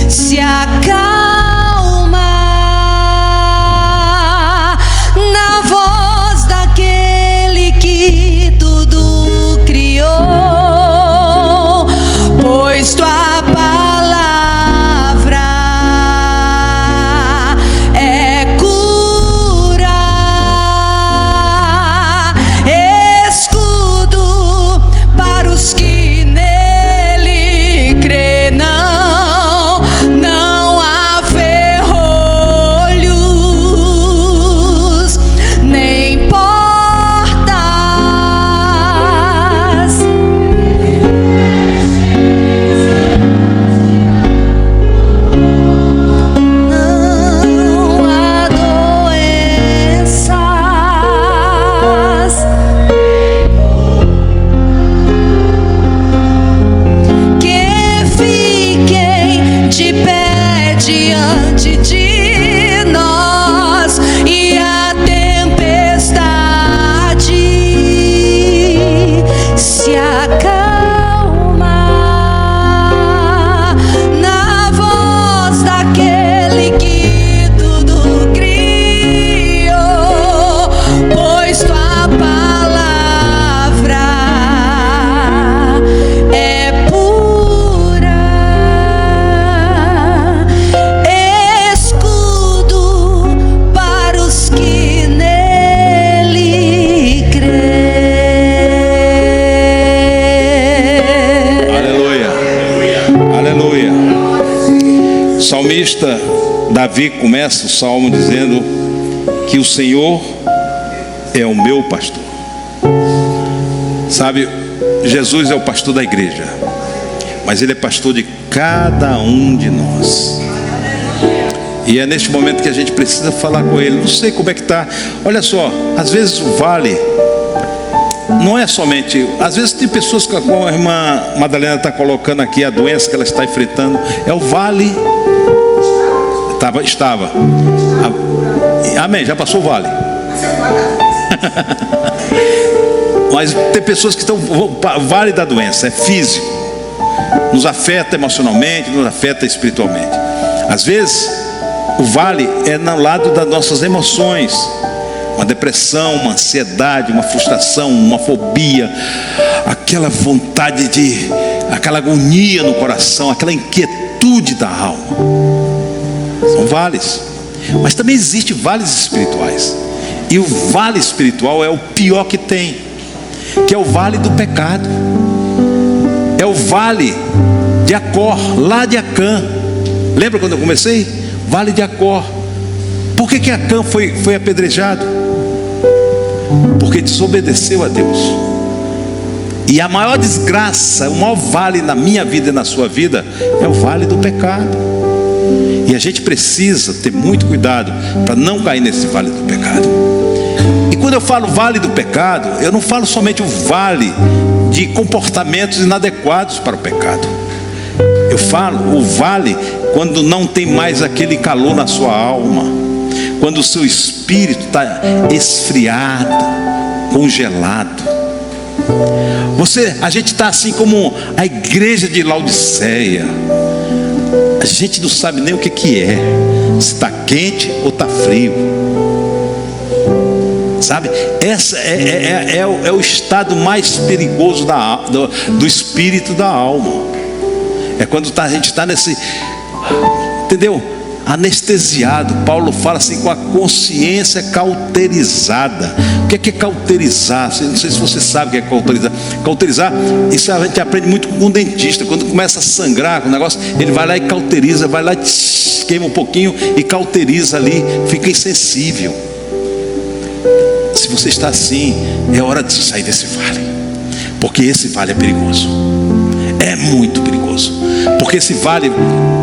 se acalma na voz daquele que tudo criou, pois tua palavra é cura, escudo para os que nele crê. Não há ferrolhos nem portas não há doenças que fiquem de pé diante de nós, e a tempestade se acalma na voz daquele que tudo criou, pois tua palavra é pura, escudo para os que nele crê. Aleluia. Aleluia. O salmista Davi começa o salmo dizendo que o Senhor é o meu pastor. Sabe, Jesus é o pastor da igreja. mas Ele é pastor de cada um de nós. E é neste momento que a gente precisa falar com Ele. Não sei como é que está. Olha só, às vezes o vale não é somente... Às vezes tem pessoas, como a irmã Madalena está colocando aqui, a doença que ela está enfrentando, é o vale... Estava. Amém, já passou o vale. Mas tem pessoas que estão... O vale da doença é físico. Nos afeta emocionalmente, nos afeta espiritualmente. Às vezes, o vale é no lado das nossas emoções. Uma depressão, uma ansiedade, uma frustração, uma fobia, aquela vontade de... aquela agonia no coração, aquela inquietude da alma. São vales. Mas também existem vales espirituais. E o vale espiritual é o pior que tem, que é o vale do pecado. É o vale de Acor, lá de Acã. Lembra quando eu comecei? Vale de Acor. Por que Acã foi apedrejado? Porque desobedeceu a Deus. E a maior desgraça, o maior vale na minha vida e na sua vida é o vale do pecado. E a gente precisa ter muito cuidado para não cair nesse vale do pecado. E quando eu falo vale do pecado, eu não falo somente o vale de comportamentos inadequados para o pecado. Eu falo o vale quando não tem mais aquele calor na sua alma, quando o seu espírito está esfriado, congelado. A gente está assim como a igreja de Laodiceia. A gente não sabe nem o que é, se está quente ou está frio. Sabe? Essa é o estado mais perigoso do espírito da alma. É quando a gente está nesse, entendeu? Anestesiado. Paulo fala assim, com a consciência cauterizada. O que é cauterizar? Não sei se você sabe o que é cauterizar. Cauterizar, isso a gente aprende muito com um dentista. Quando começa a sangrar com o negócio, ele vai lá e cauteriza, vai lá e queima um pouquinho e cauteriza ali, fica insensível. Se você está assim, é hora de sair desse vale, porque esse vale é perigoso. É muito perigoso. Porque esse vale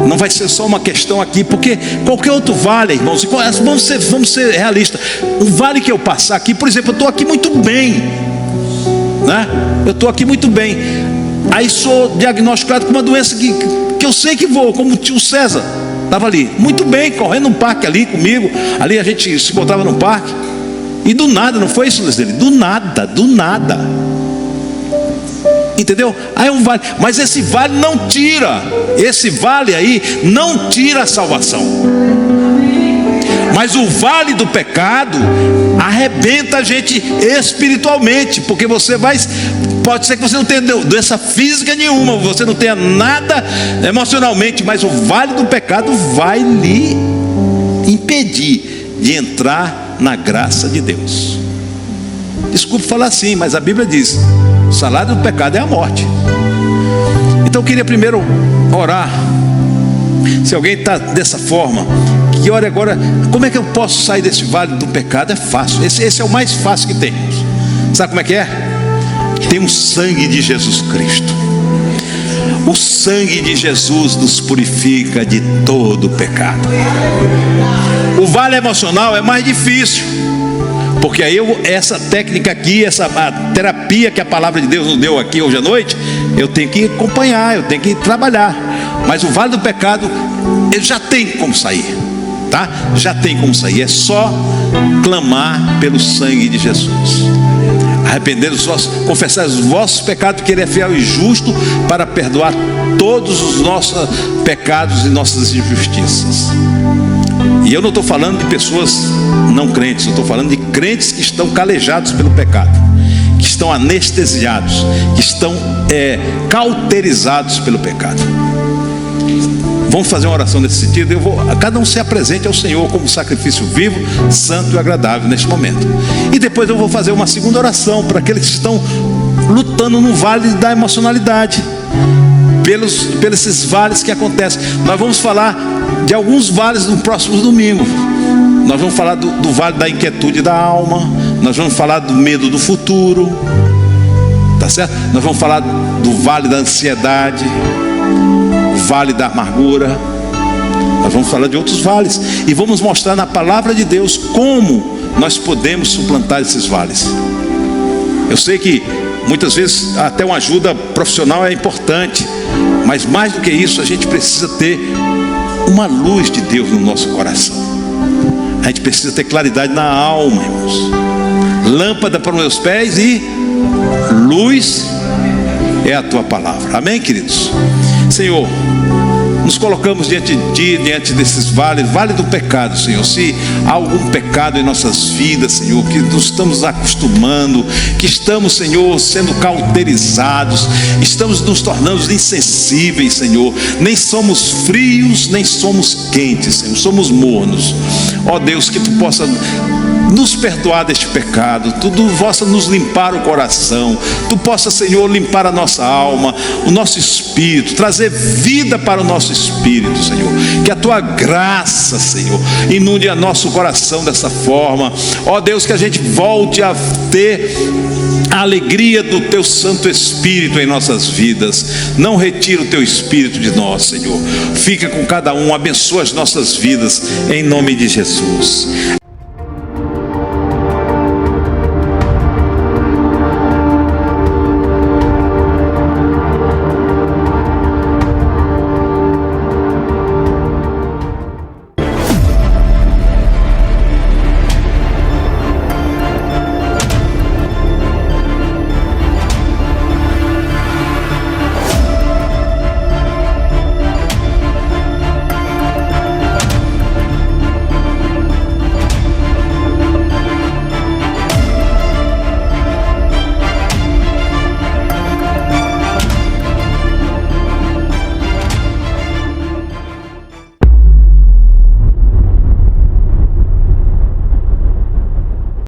não vai ser só uma questão aqui, porque qualquer outro vale, irmãos, vamos ser realistas. O vale que eu passar aqui, por exemplo, eu estou aqui muito bem, né? Eu estou aqui muito bem. Aí sou diagnosticado com uma doença que eu sei que vou, como o tio César estava ali, muito bem, correndo no parque ali comigo. Ali a gente se encontrava no parque. E do nada, não foi isso dele? Do nada. Entendeu? Aí é um vale, mas esse vale não tira. Esse vale aí não tira a salvação. Mas o vale do pecado arrebenta a gente espiritualmente, porque pode ser que você não tenha doença física nenhuma, você não tenha nada emocionalmente, mas o vale do pecado vai lhe impedir de entrar na graça de Deus. Desculpe falar assim, mas a Bíblia diz: o salário do pecado é a morte. Então eu queria primeiro orar. Se alguém está dessa forma, que ore agora. Como é que eu posso sair desse vale do pecado? É fácil, esse é o mais fácil que tem. Sabe como é que é? Tem o sangue de Jesus Cristo. O sangue de Jesus nos purifica de todo pecado. O vale emocional é mais difícil, porque aí essa técnica aqui, a terapia que a palavra de Deus nos deu aqui hoje à noite, eu tenho que acompanhar, eu tenho que trabalhar. Mas o vale do pecado, ele já tem como sair, tá? Já tem como sair. É só clamar pelo sangue de Jesus, arrepender os vossos, confessar os vossos pecados, porque Ele é fiel e justo para perdoar todos os nossos pecados e nossas injustiças. E eu não estou falando de pessoas não crentes, eu estou falando de crentes que estão calejados pelo pecado, que estão anestesiados, que estão cauterizados pelo pecado. Vamos fazer uma oração nesse sentido. Cada um se apresente ao Senhor como sacrifício vivo, santo e agradável neste momento. E depois eu vou fazer uma segunda oração para aqueles que estão lutando no vale da emocionalidade, pelos esses vales que acontecem. Nós vamos falar de alguns vales no próximo domingo. Nós vamos falar do vale da inquietude da alma. Nós vamos falar do medo do futuro, tá certo? Nós vamos falar do vale da ansiedade. o vale da amargura. Nós vamos falar de outros vales e vamos mostrar na palavra de Deus como nós podemos suplantar esses vales. Eu sei que muitas vezes até uma ajuda profissional é importante, mas mais do que isso, a gente precisa ter uma luz de Deus no nosso coração. A gente precisa ter claridade na alma, irmãos. Lâmpada para os meus pés e luz é a tua palavra. Amém, queridos? Senhor, nos colocamos diante de Ti, diante desses vales, vale do pecado, Senhor. Se há algum pecado em nossas vidas, Senhor, que nos estamos acostumando, que estamos, Senhor, sendo cauterizados, estamos nos tornando insensíveis, Senhor. Nem somos frios, nem somos quentes, Senhor, somos mornos. Ó Deus, que Tu possa nos perdoar deste pecado, Tu possa nos limpar o coração, Tu possa, Senhor, limpar a nossa alma, o nosso espírito, trazer vida para o nosso espírito, Senhor. Que a Tua graça, Senhor, inunde a nosso coração dessa forma. Ó Deus, que a gente volte a ter a alegria do Teu Santo Espírito em nossas vidas. Não retira o Teu Espírito de nós, Senhor. Fica com cada um, abençoa as nossas vidas, em nome de Jesus.